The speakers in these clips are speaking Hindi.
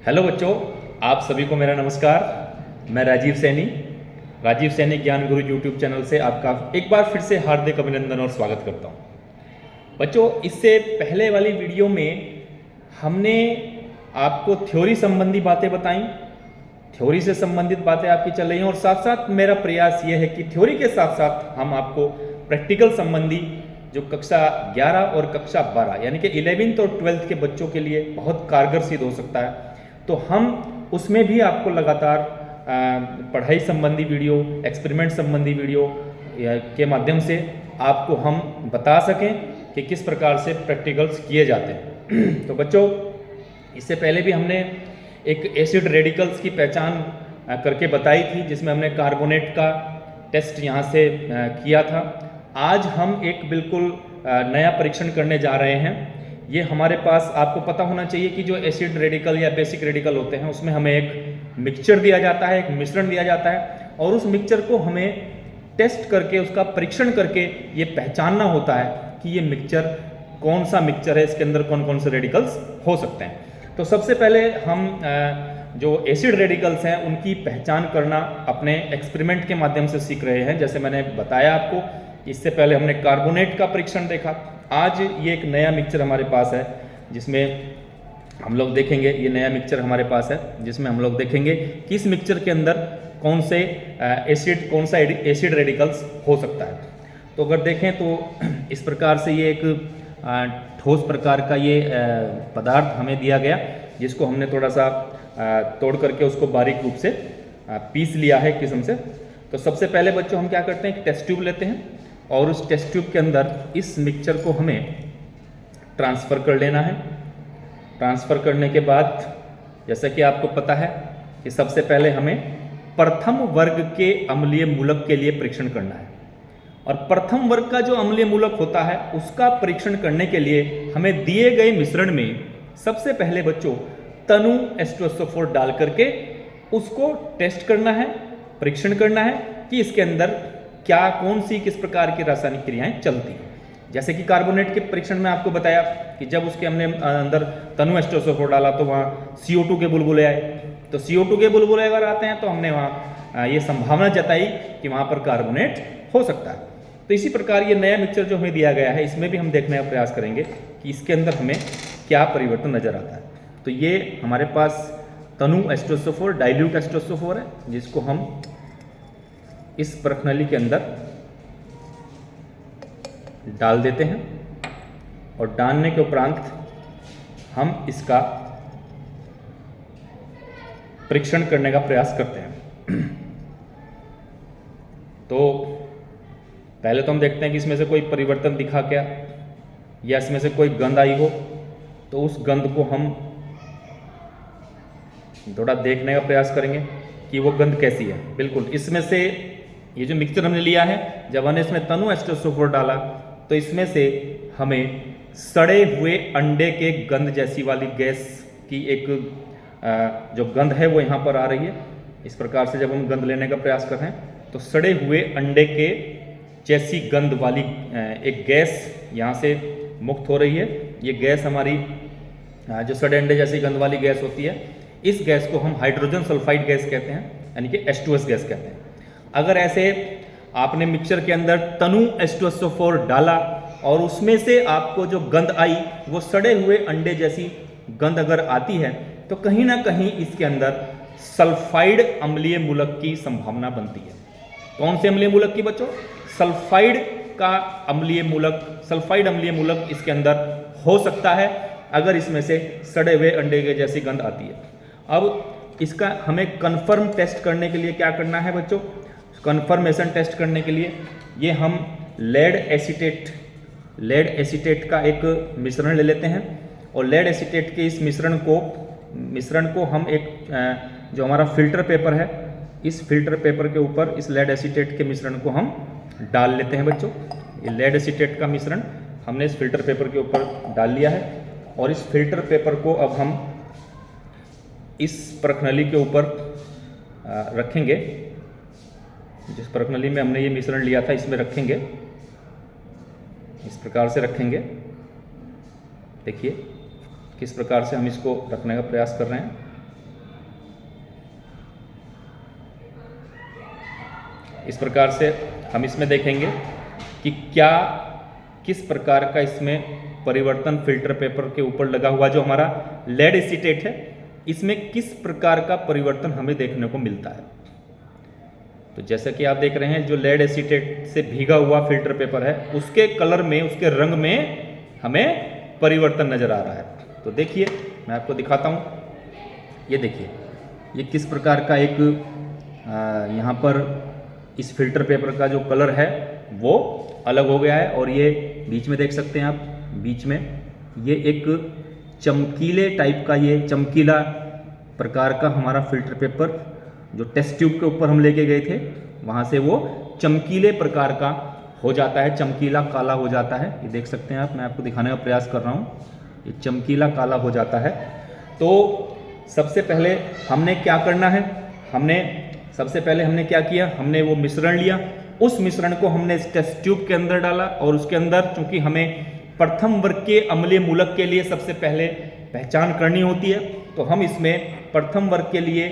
हेलो बच्चों, आप सभी को मेरा नमस्कार। मैं राजीव सैनी ज्ञान गुरु यूट्यूब चैनल से आपका एक बार फिर से हार्दिक अभिनंदन और स्वागत करता हूं। बच्चों, इससे पहले वाली वीडियो में हमने आपको थ्योरी संबंधी बातें बताई, थ्योरी से संबंधित बातें आपकी चल रही हैं और साथ साथ मेरा प्रयास ये है कि थ्योरी के साथ साथ हम आपको प्रैक्टिकल संबंधी जो कक्षा 11 और कक्षा 12 यानी कि 11th और 12th के बच्चों के लिए बहुत कारगर सिद्ध हो सकता है, तो हम उसमें भी आपको लगातार पढ़ाई संबंधी वीडियो, एक्सपेरिमेंट संबंधी वीडियो के माध्यम से आपको हम बता सकें कि किस प्रकार से प्रैक्टिकल्स किए जाते हैं। तो बच्चों, इससे पहले भी हमने एक एसिड रेडिकल्स की पहचान करके बताई थी, जिसमें हमने कार्बोनेट का टेस्ट यहाँ से किया था। आज हम एक बिल्कुल नया परीक्षण करने जा रहे हैं। ये हमारे पास, आपको पता होना चाहिए कि जो एसिड रेडिकल या बेसिक रेडिकल होते हैं उसमें हमें एक मिक्सचर दिया जाता है, एक मिश्रण दिया जाता है और उस मिक्सचर को हमें टेस्ट करके, उसका परीक्षण करके ये पहचानना होता है कि ये मिक्सचर कौन सा मिक्सचर है, इसके अंदर कौन कौन से रेडिकल्स हो सकते हैं। तो सबसे पहले हम जो एसिड रेडिकल्स हैं उनकी पहचान करना अपने एक्सपेरिमेंट के माध्यम से सीख रहे हैं। जैसे मैंने बताया आपको, इससे पहले हमने कार्बोनेट का परीक्षण देखा। आज ये एक नया मिक्सचर हमारे पास है जिसमें हम लोग देखेंगे, ये नया मिक्सचर हमारे पास है जिसमें हम लोग देखेंगे कि इस मिक्सचर के अंदर कौन सा एसिड रेडिकल्स हो सकता है। तो अगर देखें तो इस प्रकार से ये एक ठोस प्रकार का ये पदार्थ हमें दिया गया, जिसको हमने थोड़ा सा तोड़ करके उसको बारीक रूप से पीस लिया है किस्म से। तो सबसे पहले बच्चों हम क्या करते हैं, एक टेस्ट ट्यूब लेते हैं और उस टेस्ट ट्यूब के अंदर इस मिक्सचर को हमें ट्रांसफ़र कर लेना है। ट्रांसफ़र करने के बाद, जैसा कि आपको पता है कि सबसे पहले हमें प्रथम वर्ग के अम्लीय मूलक के लिए परीक्षण करना है। और प्रथम वर्ग का जो अम्लीय मूलक होता है उसका परीक्षण करने के लिए हमें दिए गए मिश्रण में सबसे पहले बच्चों तनु H2SO4 डाल करके उसको टेस्ट करना है, परीक्षण करना है कि इसके अंदर क्या, कौन सी, किस प्रकार की रासायनिक क्रियाएं चलती हैं। जैसे कि कार्बोनेट के परीक्षण में आपको बताया कि जब उसके हमने अंदर तनु H2SO4 डाला तो वहाँ CO2 के बुलबुले आए। तो CO2 के बुलबुले अगर आते हैं तो हमने वहाँ ये संभावना जताई कि वहाँ पर कार्बोनेट हो सकता है। तो इसी प्रकार ये नया मिक्सचर जो हमें दिया गया है, इसमें भी हम देखने का प्रयास करेंगे कि इसके अंदर हमें क्या परिवर्तन नजर आता है। तो ये हमारे पास तनु H2SO4, डाइल्यूट H2SO4 है, जिसको हम इस प्रणाली के अंदर डाल देते हैं और डालने के उपरांत हम इसका परीक्षण करने का प्रयास करते हैं। तो पहले तो हम देखते हैं कि इसमें से कोई परिवर्तन दिखा क्या, या इसमें से कोई गंध आई हो तो उस गंध को हम थोड़ा देखने का प्रयास करेंगे कि वो गंध कैसी है। बिल्कुल, इसमें से ये जो मिक्सचर हमने लिया है, जब हमने इसमें तनु H2SO4 डाला तो इसमें से हमें सड़े हुए अंडे के गंध जैसी वाली गैस की एक जो गंध है वो यहाँ पर आ रही है। इस प्रकार से जब हम गंध लेने का प्रयास कर रहे हैं तो सड़े हुए अंडे के जैसी गंध वाली एक गैस यहाँ से मुक्त हो रही है। ये गैस हमारी जो सड़े अंडे जैसी गंध वाली गैस होती है, इस गैस को हम हाइड्रोजन सल्फाइड गैस कहते हैं, यानी कि H2S गैस कहते हैं। अगर ऐसे आपने मिक्सचर के अंदर तनु H2SO4 डाला और उसमें से आपको जो गंध आई वो सड़े हुए अंडे जैसी गंध अगर आती है, तो कहीं ना कहीं इसके अंदर सल्फाइड अम्लीय मूलक की संभावना बनती है। कौन से अम्लीय मूलक की बच्चों? सल्फाइड का अम्लीय मूलक, सल्फाइड अम्लीय मूलक इसके अंदर हो सकता है अगर इसमें से सड़े हुए अंडे के जैसी गंध आती है। अब इसका हमें कन्फर्म टेस्ट करने के लिए क्या करना है बच्चों? कन्फर्मेशन टेस्ट करने के लिए ये हम लेड एसीटेट का एक मिश्रण ले लेते हैं और लेड एसीटेट के इस मिश्रण को हम एक जो हमारा फिल्टर पेपर है, इस फिल्टर पेपर के ऊपर इस लेड एसीटेट के मिश्रण को हम डाल लेते हैं बच्चों। ये लेड एसीटेट का मिश्रण हमने इस फिल्टर पेपर के ऊपर डाल लिया है और इस फिल्टर पेपर को अब हम इस प्रणाली के ऊपर रखेंगे। जिस प्रणाली में हमने ये मिश्रण लिया था इसमें रखेंगे, इस प्रकार से रखेंगे। देखिए किस प्रकार से हम इसको रखने का प्रयास कर रहे हैं। इस प्रकार से हम इसमें देखेंगे कि किस प्रकार का इसमें परिवर्तन फिल्टर पेपर के ऊपर लगा हुआ जो हमारा लेड एसीटेट है, इसमें किस प्रकार का परिवर्तन हमें देखने को मिलता है। तो जैसा कि आप देख रहे हैं, जो लेड एसीटेट से भीगा हुआ फिल्टर पेपर है उसके कलर में, उसके रंग में हमें परिवर्तन नजर आ रहा है। तो देखिए, मैं आपको दिखाता हूँ। ये देखिए, ये किस प्रकार का एक यहाँ पर इस फिल्टर पेपर का जो कलर है वो अलग हो गया है। और ये बीच में देख सकते हैं आप, बीच में ये एक चमकीले टाइप का, ये चमकीला प्रकार का हमारा फिल्टर पेपर जो टेस्ट ट्यूब के ऊपर हम लेके गए थे, वहाँ से वो चमकीले प्रकार का हो जाता है, चमकीला काला हो जाता है। ये देख सकते हैं आप, मैं आपको दिखाने का प्रयास कर रहा हूँ, ये चमकीला काला हो जाता है। तो सबसे पहले हमने क्या करना है, सबसे पहले हमने क्या किया, हमने वो मिश्रण लिया, उस मिश्रण को हमने इस टेस्ट ट्यूब के अंदर डाला और उसके अंदर, चूंकि हमें प्रथम वर्ग के अम्लीय मूलक के लिए सबसे पहले पहचान करनी होती है, तो हम इसमें प्रथम वर्ग के लिए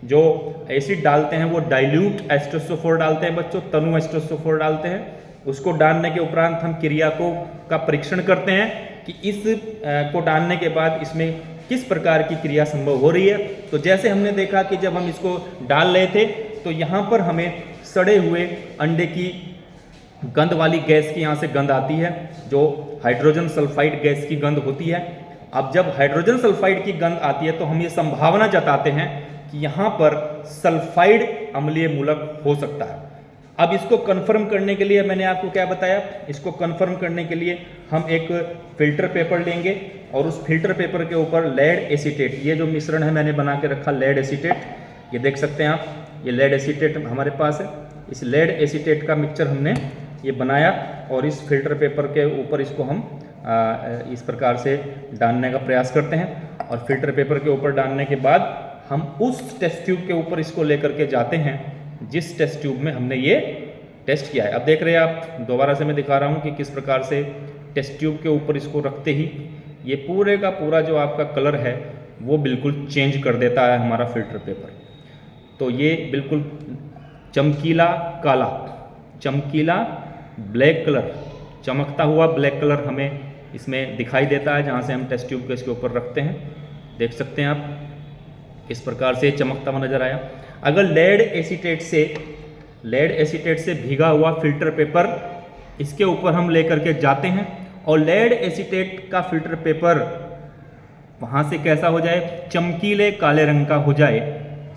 जो एसिड डालते हैं वो डाइल्यूट एस्टोसोफोर डालते हैं बच्चों, तनु एस्टोसोफोर डालते हैं। उसको डालने के उपरांत हम क्रिया का परीक्षण करते हैं कि इस को डालने के बाद इसमें किस प्रकार की क्रिया संभव हो रही है। तो जैसे हमने देखा कि जब हम इसको डाल रहे थे तो यहाँ पर हमें सड़े हुए अंडे की गंध वाली गैस की यहाँ से गंध आती है, जो हाइड्रोजन सल्फाइड गैस की गंध होती है। अब जब हाइड्रोजन सल्फाइड की गंध आती है तो हम ये संभावना जताते हैं कि यहाँ पर सल्फाइड अम्लीय मूलक हो सकता है। अब इसको कंफर्म करने के लिए मैंने आपको क्या बताया, इसको कंफर्म करने के लिए हम एक फिल्टर पेपर लेंगे और उस फिल्टर पेपर के ऊपर लेड एसीटेट, ये जो मिश्रण है मैंने बना के रखा लेड एसीटेट, ये देख सकते हैं आप, ये लेड एसीटेट हमारे पास है। इस लेड एसीटेट का मिक्सचर हमने ये बनाया और इस फिल्टर पेपर के ऊपर इसको हम इस प्रकार से डालने का प्रयास करते हैं। और फिल्टर पेपर के ऊपर डालने के बाद हम उस टेस्ट ट्यूब के ऊपर इसको लेकर के जाते हैं जिस टेस्ट ट्यूब में हमने ये टेस्ट किया है। अब देख रहे हैं आप, दोबारा से मैं दिखा रहा हूँ कि किस प्रकार से टेस्ट ट्यूब के ऊपर इसको रखते ही ये पूरे का पूरा जो आपका कलर है वो बिल्कुल चेंज कर देता है हमारा फिल्टर पेपर। तो ये बिल्कुल चमकीला काला, चमकीला ब्लैक कलर, चमकता हुआ ब्लैक कलर हमें इसमें दिखाई देता है जहाँ से हम टेस्ट ट्यूब को इसके ऊपर रखते हैं। देख सकते हैं आप, इस प्रकार से चमकता हुआ नजर आया। अगर लेड एसीटेट से भीगा हुआ फिल्टर पेपर इसके ऊपर हम लेकर के जाते हैं और लेड एसीटेट का फिल्टर पेपर वहाँ से कैसा हो जाए, चमकीले काले रंग का हो जाए,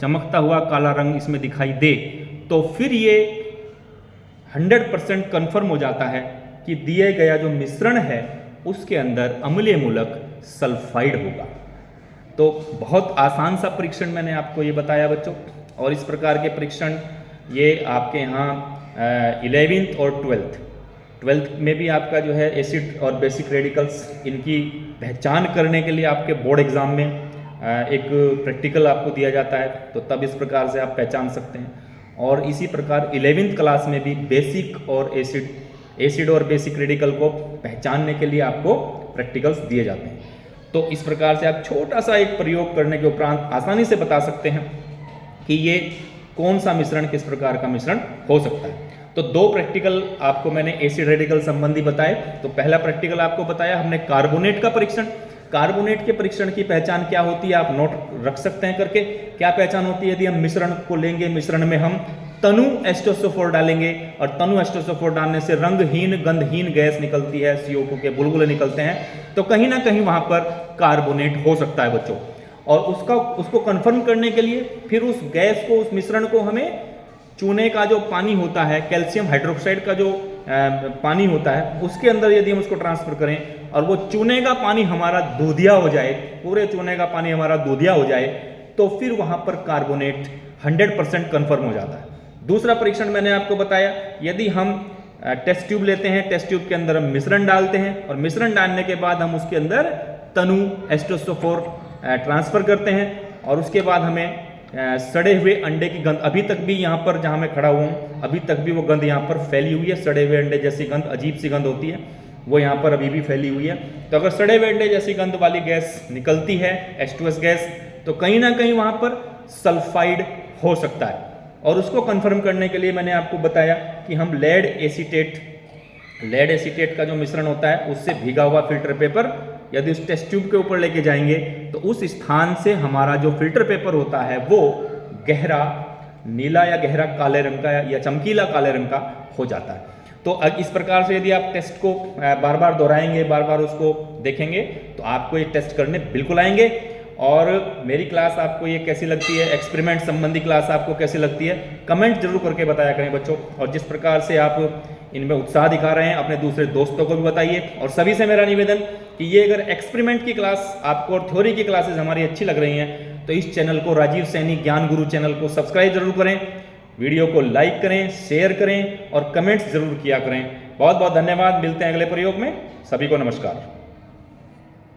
चमकता हुआ काला रंग इसमें दिखाई दे, तो फिर ये 100% कन्फर्म हो जाता है कि दिए गया जो मिश्रण है उसके अंदर अम्लीय मूलक सल्फाइड होगा। तो बहुत आसान सा परीक्षण मैंने आपको ये बताया बच्चों, और इस प्रकार के परीक्षण ये आपके यहाँ 11th और 12th में भी आपका जो है एसिड और बेसिक रेडिकल्स, इनकी पहचान करने के लिए आपके बोर्ड एग्जाम में एक प्रैक्टिकल आपको दिया जाता है, तो तब इस प्रकार से आप पहचान सकते हैं। और इसी प्रकार 11th क्लास में भी बेसिक और एसिड और बेसिक रेडिकल को पहचानने के लिए आपको प्रैक्टिकल्स दिए जाते हैं। तो इस प्रकार से आप छोटा सा एक प्रयोग करने के उपरांत आसानी से बता सकते हैं कि ये कौन सा मिश्रण किस प्रकार का मिश्रण हो सकता है। तो दो प्रैक्टिकल आपको मैंने एसिड रेडिकल संबंधी बताए। तो पहला प्रैक्टिकल आपको बताया हमने कार्बोनेट का परीक्षण। कार्बोनेट के परीक्षण की पहचान क्या होती है आप नोट रख सकते हैं करके। क्या पहचान होती है, यदि हम मिश्रण को लेंगे, मिश्रण में हम तनु एस्टोसोफोर डालेंगे और तनु एस्टोसोफोर डालने से रंगहीन गंधहीन गैस निकलती है, CO2 के बुलबुले निकलते हैं, तो कहीं ना कहीं वहां पर कार्बोनेट हो सकता है बच्चों। और उसको कंफर्म करने के लिए फिर उस गैस को, उस मिश्रण को हमें चूने का जो पानी होता है, कैल्शियम हाइड्रोक्साइड का जो पानी होता है, उसके अंदर यदि हम उसको ट्रांसफर करें और वो चूने का पानी हमारा दूधिया हो जाए, पूरे चूने का पानी हमारा दूधिया हो जाए, तो फिर वहां पर कार्बोनेट 100% कंफर्म हो जाता है। दूसरा परीक्षण मैंने आपको बताया, यदि हम टेस्ट ट्यूब लेते हैं, टेस्ट ट्यूब के अंदर हम मिश्रण डालते हैं और मिश्रण डालने के बाद हम उसके अंदर तनु एस्टोसोफोर ट्रांसफर करते हैं और उसके बाद हमें सड़े हुए अंडे की गंध, अभी तक भी यहाँ पर जहाँ मैं खड़ा हुआ हूँ अभी तक भी वो गंध यहाँ पर फैली हुई है, सड़े हुए अंडे जैसी गंध, अजीब सी गंध होती है, वो यहाँ पर अभी भी फैली हुई है। तो अगर सड़े हुए अंडे जैसी गंध वाली गैस निकलती है, H2S गैस, तो कहीं ना कहीं वहाँ पर सल्फाइड हो सकता है। और उसको कंफर्म करने के लिए मैंने आपको बताया कि हम लेड एसीटेट का जो मिश्रण होता है उससे भीगा हुआ फिल्टर पेपर यदि उस टेस्ट ट्यूब के ऊपर लेके जाएंगे तो उस स्थान से हमारा जो फिल्टर पेपर होता है वो गहरा नीला या गहरा काले रंग का या चमकीला काले रंग का हो जाता है। तो इस प्रकार से यदि आप टेस्ट को बार बार दोहराएंगे, बार बार उसको देखेंगे तो आपको ये टेस्ट करने बिल्कुल आएंगे। और मेरी क्लास आपको ये कैसी लगती है, एक्सपेरिमेंट संबंधी क्लास आपको कैसी लगती है, कमेंट जरूर करके बताया करें बच्चों। और जिस प्रकार से आप इनमें उत्साह दिखा रहे हैं अपने दूसरे दोस्तों को भी बताइए। और सभी से मेरा निवेदन कि ये अगर एक्सपेरिमेंट की क्लास आपको और थ्योरी की क्लासेस हमारी अच्छी लग रही हैं तो इस चैनल को, राजीव सैनी ज्ञान गुरु चैनल को सब्सक्राइब जरूर करें, वीडियो को लाइक करें, शेयर करें और कमेंट्स जरूर किया करें। बहुत बहुत धन्यवाद। मिलते हैं अगले प्रयोग में। सभी को नमस्कार।